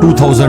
2000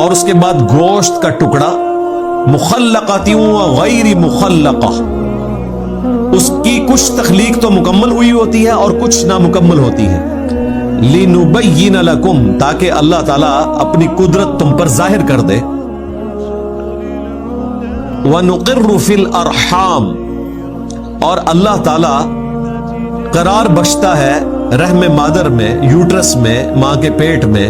اور اس کے بعد گوشت کا ٹکڑا، مخلقۃ و غیر مخلقہ، اس کی کچھ تخلیق تو مکمل ہوئی ہوتی ہے اور کچھ نامکمل ہوتی ہے، لِنُبَيِّنَ لَكُمْ، تاکہ اللہ تعالیٰ اپنی قدرت تم پر ظاہر کر دے، وَنُقِرُّ فِي الْأَرْحَامِ، اور اللہ تعالیٰ قرار بخشتا ہے رحم مادر میں، یوٹرس میں، ماں کے پیٹ میں،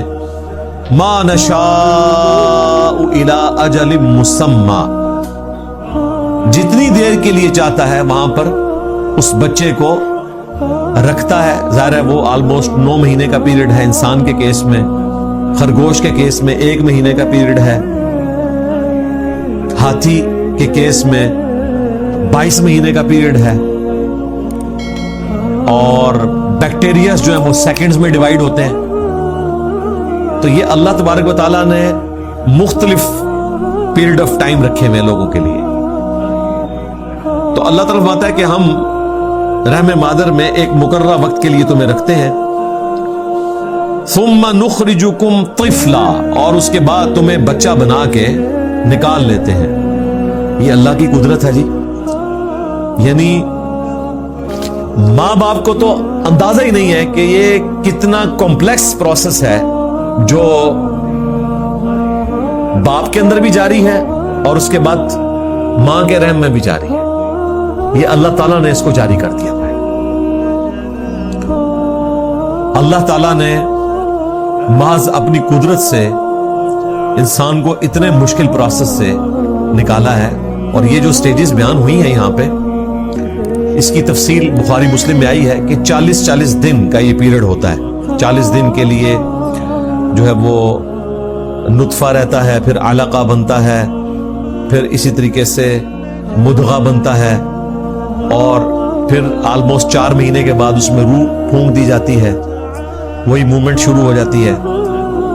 مَا نَشَاءُ إِلَىٰ أَجَلٍ مُّسَمَّىٰ، جتنی دیر کے لیے چاہتا ہے وہاں پر اس بچے کو رکھتا ہے۔ ظاہر ہے وہ آلموسٹ 9 مہینے کا پیریڈ ہے انسان کے کیس میں، خرگوش کے کیس میں 1 مہینے کا پیریڈ ہے، ہاتھی کے کیس میں 22 مہینے کا پیریڈ ہے، اور بیکٹیریاز جو ہیں وہ سیکنڈز میں ڈیوائیڈ ہوتے ہیں۔ تو یہ اللہ تبارک و تعالیٰ نے مختلف پیریڈ آف ٹائم رکھے ہوئے لوگوں کے لیے۔ تو اللہ تعالیٰ فرماتا ہے کہ ہم رحم مادر میں ایک مقررہ وقت کے لیے تمہیں رکھتے ہیں، ثم نخرجکم طفلا، اور اس کے بعد تمہیں بچہ بنا کے نکال لیتے ہیں۔ یہ اللہ کی قدرت ہے جی، یعنی ماں باپ کو تو اندازہ ہی نہیں ہے کہ یہ کتنا کمپلیکس پروسیس ہے جو باپ کے اندر بھی جاری ہے اور اس کے بعد ماں کے رحم میں بھی جاری ہے۔ یہ اللہ تعالیٰ نے اس کو جاری کر دیا ہے۔ اللہ تعالیٰ نے محض اپنی قدرت سے انسان کو اتنے مشکل پروسیس سے نکالا ہے، اور یہ جو سٹیجز بیان ہوئی ہیں یہاں پہ، اس کی تفصیل بخاری مسلم میں آئی ہے کہ 40 دن کا یہ پیریڈ ہوتا ہے۔ 40 دن کے لیے جو ہے وہ نطفہ رہتا ہے، پھر علقہ بنتا ہے، پھر اسی طریقے سے مدغہ بنتا ہے، اور پھر آلموسٹ 4 مہینے کے بعد اس میں روح پھونک دی جاتی ہے، وہی موومنٹ شروع ہو جاتی ہے،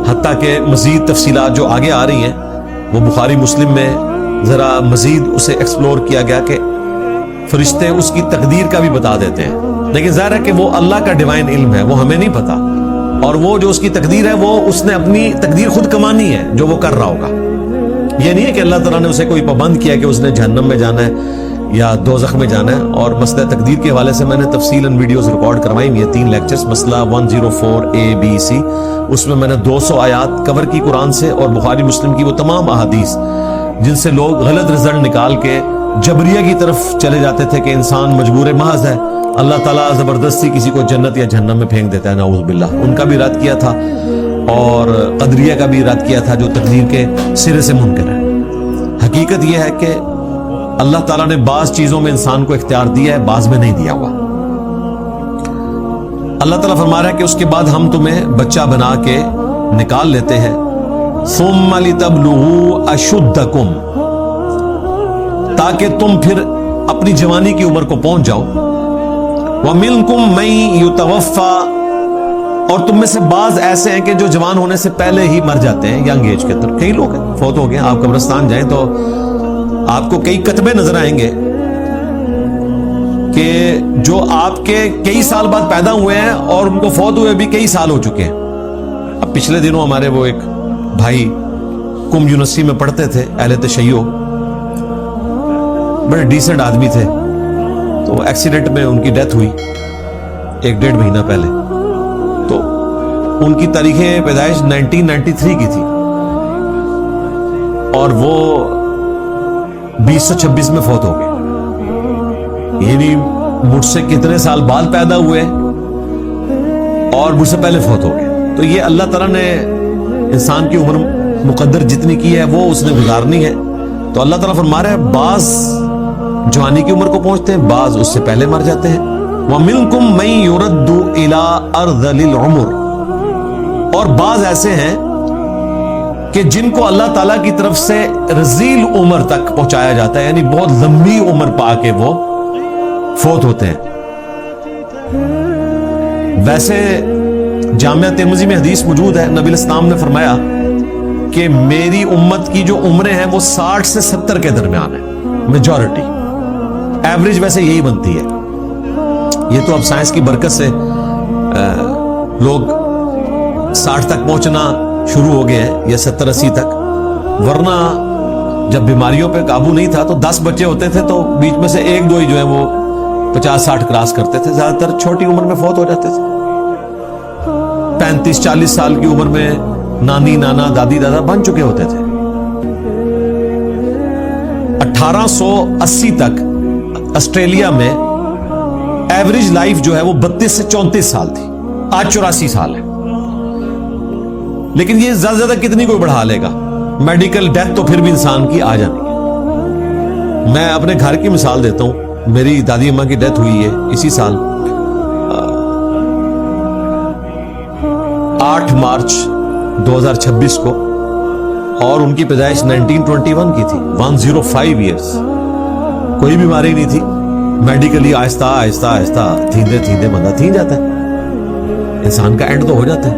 حتیٰ کہ مزید تفصیلات جو آگے آ رہی ہیں وہ بخاری مسلم میں ذرا مزید اسے ایکسپلور کیا گیا کہ فرشتے اس کی تقدیر کا بھی بتا دیتے ہیں، لیکن ظاہر ہے کہ وہ اللہ کا ڈیوائن علم ہے، وہ ہمیں نہیں پتا، اور وہ جو اس کی تقدیر ہے وہ اس نے اپنی تقدیر خود کمانی ہے جو وہ کر رہا ہوگا۔ یہ نہیں ہے کہ اللہ تعالیٰ نے اسے کوئی پابند کیا کہ اس نے جہنم میں جانا ہے یا دوزخ میں جانا ہے۔ اور مسئلہ تقدیر کے حوالے سے میں نے تفصیلاً ویڈیوز ریکارڈ کروائی ہوئی ہیں، 3 لیکچرز، مسئلہ 104A-B-C، اس میں میں نے 200 آیات کور کی قرآن سے، اور بخاری مسلم کی وہ تمام احادیث جن سے لوگ غلط رزلٹ نکال کے جبریہ کی طرف چلے جاتے تھے کہ انسان مجبور محض ہے، اللہ تعالیٰ زبردستی کسی کو جنت یا جہنم میں پھینک دیتا ہے، نعوذ باللہ، ان کا بھی رد کیا تھا، اور قدریہ کا بھی رد کیا تھا جو تقدیر کے سرے سے منکر ہے۔ حقیقت یہ ہے کہ اللہ تعالیٰ نے بعض چیزوں میں انسان کو اختیار دیا ہے، بعض میں نہیں دیا ہوا۔ اللہ تعالیٰ فرما رہا ہے کہ اس کے بعد ہم تمہیں بچہ بنا کے نکال لیتے ہیں، ثم لتبلغوا اشدکم، تاکہ تم پھر اپنی جوانی کی عمر کو پہنچ جاؤ، ومنکم من یتوفی، اور تم میں سے بعض ایسے ہیں کہ جو جوان ہونے سے پہلے ہی مر جاتے ہیں، ینگ ایج کے اندر کئی لوگ ہیں فوت ہو گئے۔ آپ قبرستان جائیں تو آپ کو کئی کتبے نظر آئیں گے کہ جو آپ کے کئی سال بعد پیدا ہوئے ہیں اور ان کو فوت ہوئے بھی کئی سال ہو چکے ہیں۔ اب پچھلے دنوں ہمارے وہ ایک بھائی کم یونیورسٹی میں پڑھتے تھے، اہل تشیع، بڑے ڈیسنٹ آدمی تھے، تو ایکسیڈنٹ میں ان کی ڈیتھ ہوئی 1-1.5 مہینہ پہلے۔ تو ان کی تاریخ پیدائش 1993 کی تھی، اور وہ 2026 میں فوت ہو گئے، یعنی مجھ سے کتنے سال بعد پیدا ہوئے اور مجھ سے پہلے فوت ہو گئے۔ تو یہ اللہ تعالیٰ نے انسان کی عمر مقدر جتنی کی ہے وہ اس نے گزارنی ہے۔ تو اللہ تعالیٰ فرما رہا ہے بعض جوانی کی عمر کو پہنچتے ہیں، بعض اس سے پہلے مر جاتے ہیں۔ وَمِنْكُمْ مَنْ يُرَدُّ إِلَىٰ أَرْذَلِ الْعُمُرِ، اور بعض ایسے ہیں کہ جن کو اللہ تعالیٰ کی طرف سے رذیل عمر تک پہنچایا جاتا ہے، یعنی بہت لمبی عمر پا کے وہ فوت ہوتے ہیں۔ ویسے جامعہ ترمذی میں حدیث موجود ہے، نبی الاسلام نے فرمایا کہ میری امت کی جو عمریں ہیں وہ 60 سے 70 کے درمیان ہیں، میجورٹی، ایوریج ویسے یہی بنتی ہے۔ یہ تو اب سائنس کی برکت سے لوگ 60 تک پہنچنا شروع ہو گئے ہیں، یا 70-80 تک، ورنہ جب بیماریوں پہ قابو نہیں تھا تو 10 بچے ہوتے تھے تو بیچ میں سے 1-2 ہی جو ہے وہ 50-60 کراس کرتے تھے، زیادہ تر چھوٹی عمر میں فوت ہو جاتے تھے۔ 35-40 سال کی عمر میں نانی نانا دادی دادا بن چکے ہوتے تھے۔ 1880 تک آسٹریلیا میں ایوریج لائف جو ہے وہ 32 سے 34 سال تھی، آج 84 سال ہے۔ لیکن یہ زیادہ زیادہ کتنی کوئی بڑھا لے گا، میڈیکل ڈیتھ تو پھر بھی انسان کی آ جانی ہے۔ میں اپنے گھر کی مثال دیتا ہوں، میری دادی اماں کی ڈیتھ ہوئی ہے اسی سال 8 مارچ 2026 کو، اور ان کی پیدائش 1921 کی تھی، 105 ایئرس۔ کوئی بیماری نہیں تھی، میڈیکلی آہستہ آہستہ آہستہ تھیندے تھیندے بندہ تھین جاتا ہے، انسان کا اینڈ تو ہو جاتا ہے۔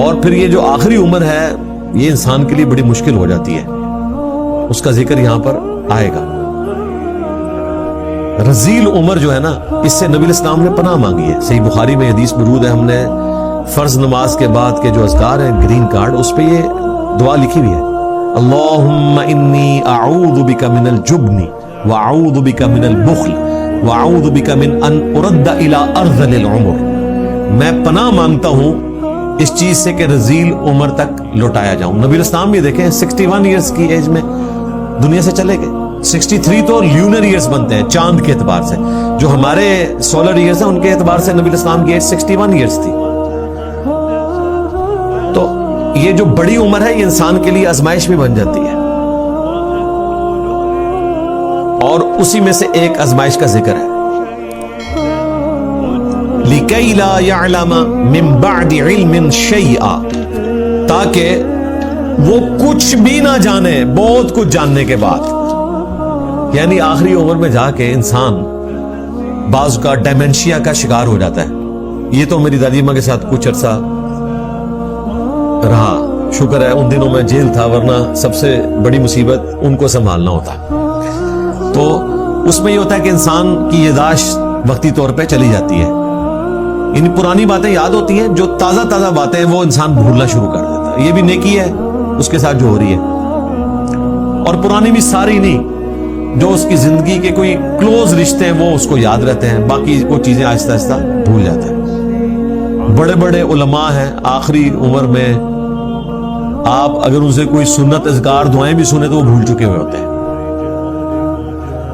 اور پھر یہ جو آخری عمر ہے یہ انسان کے لیے بڑی مشکل ہو جاتی ہے، اس کا ذکر یہاں پر آئے گا۔ رذیل عمر جو ہے نا، اس سے نبی الاسلام نے پناہ مانگی ہے۔ صحیح بخاری میں حدیث موجود ہے، ہم نے فرض نماز کے بعد کے جو اذکار ہیں گرین کارڈ، اس پہ یہ دعا لکھی ہوئی ہے، اللہم انی اعوذ بک من الجبن واعوذ بک من البخل واعوذ بک من ان ارد الی ارذل العمر۔ میں پناہ مانگتا ہوں اس چیز سے کہ رذیل عمر تک لوٹایا جاؤں۔ نبی الاسلام بھی دیکھیں 61 ایئرس کی ایج میں دنیا سے چلے گئے۔ 63 تو لیونر ایئرس بنتے ہیں چاند کے اعتبار سے، جو ہمارے سولر ایئرس ہیں ان کے اعتبار سے نبی الاسلام کی ایج 61 ایئرس تھی۔ تو یہ جو بڑی عمر ہے یہ انسان کے لیے آزمائش بھی بن جاتی ہے، اور اسی میں سے ایک آزمائش کا ذکر ہے، لِكَيْ لَا يَعْلَمَ مِن بَعْدِ عِلْمٍ شَيْئًا، تاکہ وہ کچھ بھی نہ جانے بہت کچھ جاننے کے بعد۔ یعنی آخری عمر میں جا کے انسان بعض کا ڈیمنشیا کا شکار ہو جاتا ہے۔ یہ تو میری دادی ماں کے ساتھ کچھ عرصہ رہا، شکر ہے ان دنوں میں جیل تھا، ورنہ سب سے بڑی مصیبت ان کو سنبھالنا ہوتا۔ تو اس میں یہ ہوتا ہے کہ انسان کی یادداشت وقتی طور پہ چلی جاتی ہے، ان پرانی باتیں یاد ہوتی ہیں، جو تازہ تازہ باتیں ہیں وہ انسان بھولنا شروع کر دیتا ہے۔ یہ بھی نیکی ہے اس کے ساتھ جو ہو رہی ہے، اور پرانی بھی ساری نہیں، جو اس کی زندگی کے کوئی کلوز رشتے ہیں وہ اس کو یاد رہتے ہیں، باقی وہ چیزیں آہستہ آہستہ بھول جاتے ہیں۔ بڑے بڑے علماء ہیں آخری عمر میں، آپ اگر ان سے کوئی سنت اذکار دعائیں بھی سنیں تو وہ بھول چکے ہوئے ہوتے ہیں۔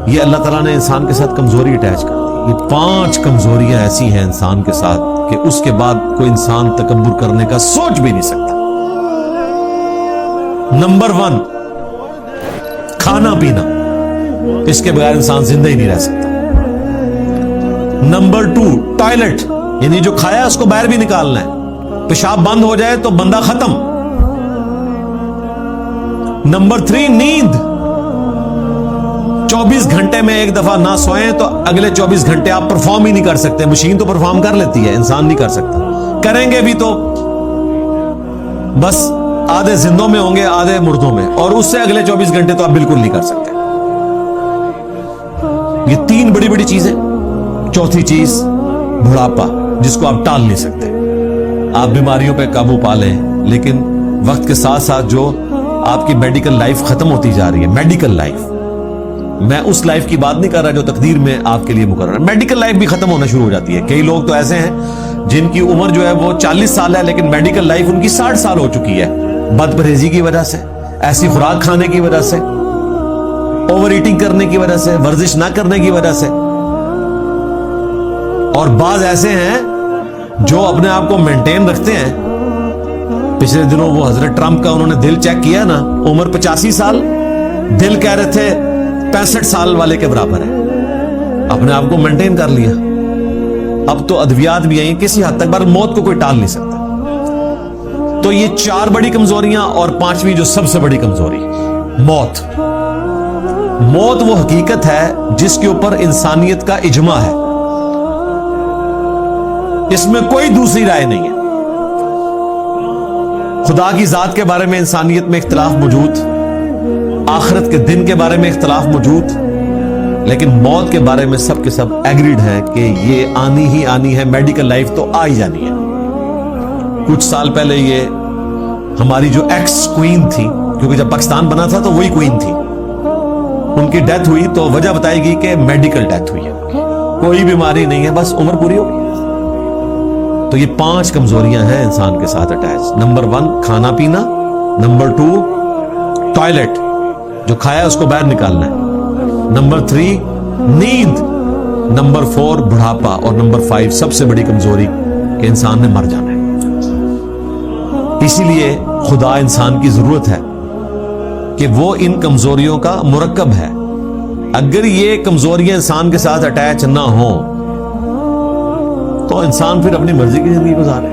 یہ اللہ تعالیٰ نے انسان کے ساتھ کمزوری اٹیچ کر دی۔ یہ 5 کمزوریاں ایسی ہیں انسان کے ساتھ کہ اس کے بعد کوئی انسان تکبر کرنے کا سوچ بھی نہیں سکتا۔ نمبر 1 کھانا پینا، اس کے بغیر انسان زندہ ہی نہیں رہ سکتا۔ نمبر 2 ٹوائلٹ، یعنی جو کھایا اس کو باہر بھی نکالنا ہے، پیشاب بند ہو جائے تو بندہ ختم۔ نمبر 3 نیند، 24 گھنٹے میں ایک دفعہ نہ سوئیں تو اگلے 24 گھنٹے آپ پرفارم ہی نہیں کر سکتے۔ مشین تو پرفارم کر لیتی ہے، انسان نہیں کر سکتا، کریں گے بھی تو بس آدھے زندوں میں ہوں گے آدھے مردوں میں، اور اس سے اگلے 24 گھنٹے تو آپ بالکل نہیں کر سکتے۔ یہ 3 بڑی بڑی چیزیں۔ چوتھی چیز بڑھاپا، جس کو آپ ٹال نہیں سکتے۔ آپ بیماریوں پہ قابو پا لیں، لیکن وقت کے ساتھ ساتھ جو آپ کی میڈیکل لائف ختم ہوتی جا رہی ہے، میڈیکل لائف، میں اس لائف کی بات نہیں کر رہا جو تقدیر میں آپ کے لیے مقرر ہے، میڈیکل لائف بھی ختم ہونا شروع ہو جاتی ہے۔ کئی لوگ تو ایسے ہیں جن کی عمر جو ہے وہ 40 سال ہے لیکن میڈیکل لائف ان کی 60 سال ہو چکی ہے، بد پرہیزی کی وجہ سے، ایسی خوراک کھانے کی وجہ سے، اوور ایٹنگ کرنے کی وجہ سے، ورزش نہ کرنے کی وجہ سے۔ اور بعض ایسے ہیں جو اپنے آپ کو مینٹین رکھتے ہیں۔ پچھلے دنوں وہ حضرت ٹرمپ کا انہوں نے دل چیک کیا نا، عمر 85 سال، دل کہہ رہے تھے 65 سال والے کے برابر ہے، اپنے آپ کو مینٹین کر لیا۔ اب تو ادویات بھی آئی کسی حد تک، پر موت کو کوئی ٹال نہیں سکتا۔ تو یہ 4 بڑی کمزوریاں، اور 5ویں جو سب سے بڑی کمزوری، موت۔ موت وہ حقیقت ہے جس کے اوپر انسانیت کا اجماع ہے، اس میں کوئی دوسری رائے نہیں ہے۔ خدا کی ذات کے بارے میں انسانیت میں اختلاف موجود، آخرت کے دن کے بارے میں اختلاف موجود، لیکن موت کے بارے میں سب کے سب ایگریڈ ہیں کہ یہ آنی ہی آنی ہے، میڈیکل لائف تو آ ہی جانی ہے۔ کچھ سال پہلے یہ ہماری جو ایکس کوئین تھی، کیونکہ جب پاکستان بنا تھا تو وہی کوئین تھی، ان کی ڈیتھ ہوئی تو وجہ بتائے گی کہ میڈیکل ڈیتھ ہوئی ہے، کوئی بیماری نہیں ہے، بس عمر پوری ہو گئی۔ تو یہ 5 کمزوریاں ہیں انسان کے ساتھ اٹیچ۔ نمبر 1 کھانا پینا، نمبر 2 ٹوائلٹ، جو کھایا اس کو باہر نکالنا ہے، نمبر 3 نیند، نمبر 4 بڑھاپا، اور نمبر 5 سب سے بڑی کمزوری کہ انسان نے مر جانا ہے۔ اسی لیے خدا انسان کی ضرورت ہے کہ وہ ان کمزوریوں کا مرکب ہے۔ اگر یہ کمزوریاں انسان کے ساتھ اٹیچ نہ ہوں تو انسان پھر اپنی مرضی کی زندگی گزارے،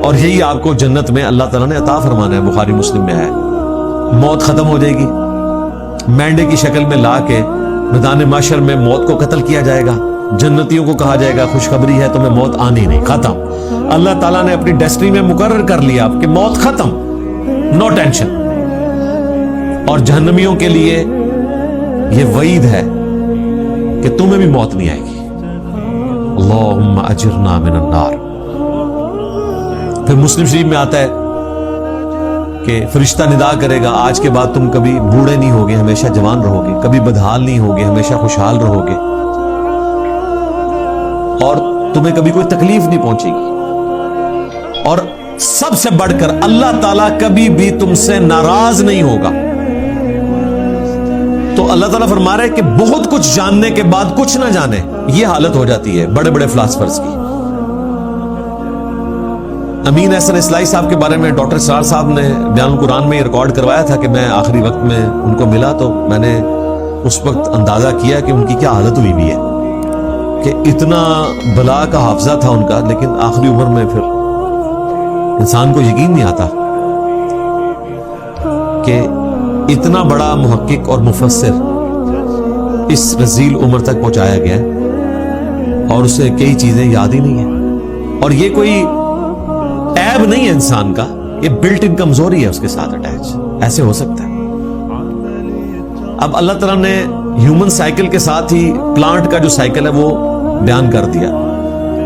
اور یہی آپ کو جنت میں اللہ تعالیٰ نے عطا فرمانا ہے۔ بخاری مسلم میں ہے، موت ختم ہو جائے گی، مینڈے کی شکل میں لا کے میدان محشر میں موت کو قتل کیا جائے گا، جنتیوں کو کہا جائے گا خوشخبری ہے تمہیں موت آنی نہیں، ختم۔ اللہ تعالیٰ نے اپنی ڈیسٹنی میں مقرر کر لیا کہ موت ختم، نو ٹینشن۔ اور جہنمیوں کے لیے یہ وعید ہے کہ تمہیں بھی موت نہیں آئے گی۔ اللہم اجرنا من النار۔ پھر مسلم شریف میں آتا ہے کہ فرشتہ ندا کرے گا آج کے بعد تم کبھی بوڑھے نہیں ہوگے، ہمیشہ جوان رہو گے، کبھی بدحال نہیں ہوگے، ہمیشہ خوشحال رہو گے، اور تمہیں کبھی کوئی تکلیف نہیں پہنچے گی، اور سب سے بڑھ کر اللہ تعالیٰ کبھی بھی تم سے ناراض نہیں ہوگا۔ تو اللہ تعالیٰ فرما رہا ہے کہ بہت کچھ جاننے کے بعد کچھ نہ جانے، یہ حالت ہو جاتی ہے بڑے بڑے فلاسفرز کی۔ امین احسن اصلاحی صاحب کے بارے میں ڈاکٹر اسرار صاحب نے بیان القرآن میں یہ ریکارڈ کروایا تھا کہ میں آخری وقت میں ان کو ملا تو میں نے اس وقت اندازہ کیا کہ ان کی کیا حالت ہوئی بھی ہے، کہ اتنا بلا کا حافظہ تھا ان کا، لیکن آخری عمر میں پھر انسان کو یقین نہیں آتا کہ اتنا بڑا محقق اور مفسر اس رذیل عمر تک پہنچایا گیا اور اسے کئی چیزیں یاد ہی نہیں ہیں۔ اور یہ کوئی عیب نہیں ہے انسان کا، یہ بلٹ ان کمزوری ہے اس کے ساتھ اٹیچ، ایسے ہو سکتا ہے۔ اب اللہ تعالیٰ نے ہیومن سائیکل کے ساتھ ہی پلانٹ کا جو سائیکل ہے وہ بیان کر دیا۔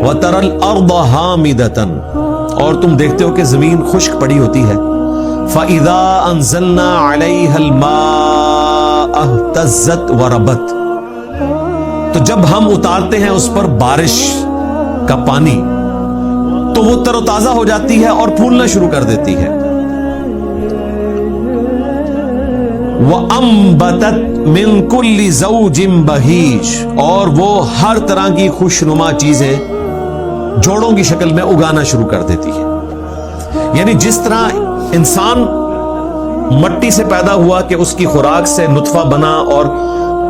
وَتَرَى الْأَرْضَ حَامِدَةً، اور تم دیکھتے ہو کہ زمین خشک پڑی ہوتی ہے۔ فَإِذَا أَنزَلْنَا عَلَيْهَا الْمَاءَ اهْتَزَّتْ وَرَبَتْ، تو جب ہم اتارتے ہیں اس پر بارش کا پانی تو وہ تر و تازہ ہو جاتی ہے اور پھولنا شروع کر دیتی ہے۔ وَأَنبَتَتْ مِن كُلِّ زَوْجٍ بَهِيجٍ، اور وہ ہر طرح کی خوشنما چیزیں جوڑوں کی شکل میں اگانا شروع کر دیتی ہے۔ یعنی جس طرح انسان مٹی سے پیدا ہوا کہ اس کی خوراک سے نطفہ بنا اور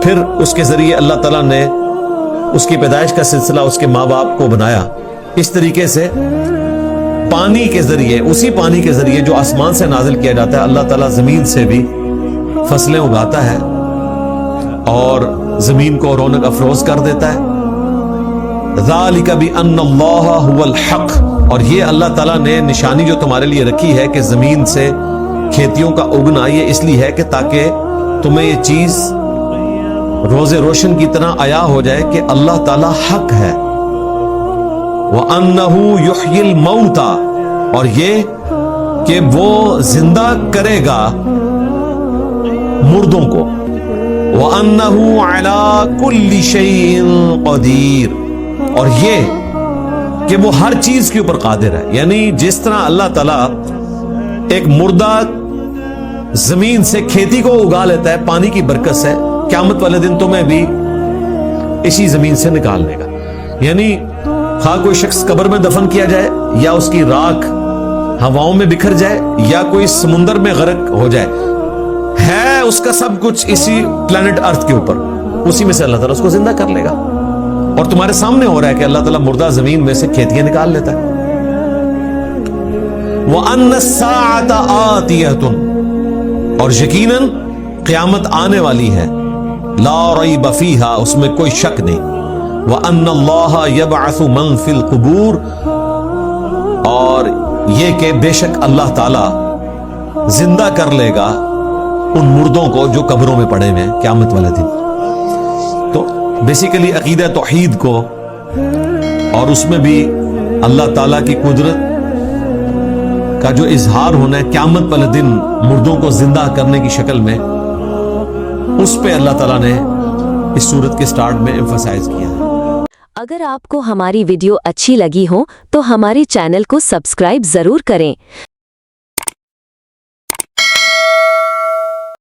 پھر اس کے ذریعے اللہ تعالیٰ نے اس کی پیدائش کا سلسلہ اس کے ماں باپ کو بنایا، اس طریقے سے پانی کے ذریعے، اسی پانی کے ذریعے جو آسمان سے نازل کیا جاتا ہے، اللہ تعالیٰ زمین سے بھی فصلیں اگاتا ہے اور زمین کو رونق افروز کر دیتا ہے۔ ذَلِكَ بِأَنَّ اللَّهَ هُوَ الْحَقُّ، اور یہ اللہ تعالیٰ نے نشانی جو تمہارے لیے رکھی ہے کہ زمین سے کھیتیوں کا اگنا، یہ اس لیے ہے کہ تاکہ تمہیں یہ چیز روز روشن کی طرح عیا ہو جائے کہ اللہ تعالیٰ حق ہے۔ وَأَنَّهُ يُحْيِي الْمَوْتَى، اور یہ کہ وہ زندہ کرے گا مردوں کو۔ وَأَنَّهُ عَلَى كُلِّ شَيْءٍ قَدِيرٌ، اور یہ کہ وہ ہر چیز کے اوپر قادر ہے۔ یعنی جس طرح اللہ تعالیٰ ایک مردہ زمین سے کھیتی کو اگا لیتا ہے پانی کی برکت سے، قیامت والے دن تمہیں بھی اسی زمین سے نکال لے گا۔ یعنی خواہ کوئی شخص قبر میں دفن کیا جائے یا اس کی راکھ ہواؤں میں بکھر جائے یا کوئی سمندر میں غرق ہو جائے، ہے اس کا سب کچھ اسی پلانٹ ارتھ کے اوپر، اسی میں سے اللہ تعالیٰ اس کو زندہ کر لے گا۔ اور تمہارے سامنے ہو رہا ہے کہ اللہ تعالیٰ مردہ زمین میں سے کھیتیاں نکال لیتا ہے۔ وَأَنَّ السَّاعَةَ آتِيَةٌ، اور یقیناً قیامت آنے والی ہے۔ لا ریب فیہا، اس میں کوئی شک نہیں۔ وَأَنَّ اللَّهَ يَبْعَثُ مَن فِي الْقُبُورِ، اور یہ کہ بے شک اللہ تعالیٰ زندہ کر لے گا ان مردوں کو جو قبروں میں پڑے ہوئے ہیں قیامت والے دن۔ تو بیسیکلی عقیدہ توحید کو اور اس میں بھی اللہ تعالیٰ کی قدرت کا جو اظہار ہونا ہے قیامت والے دن مردوں کو زندہ کرنے کی شکل میں، اس پہ اللہ تعالیٰ نے اس سورت کے سٹارٹ میں ایمفسائز کیا ہے۔ اگر آپ کو ہماری ویڈیو اچھی لگی ہو تو ہمارے چینل کو سبسکرائب ضرور کریں۔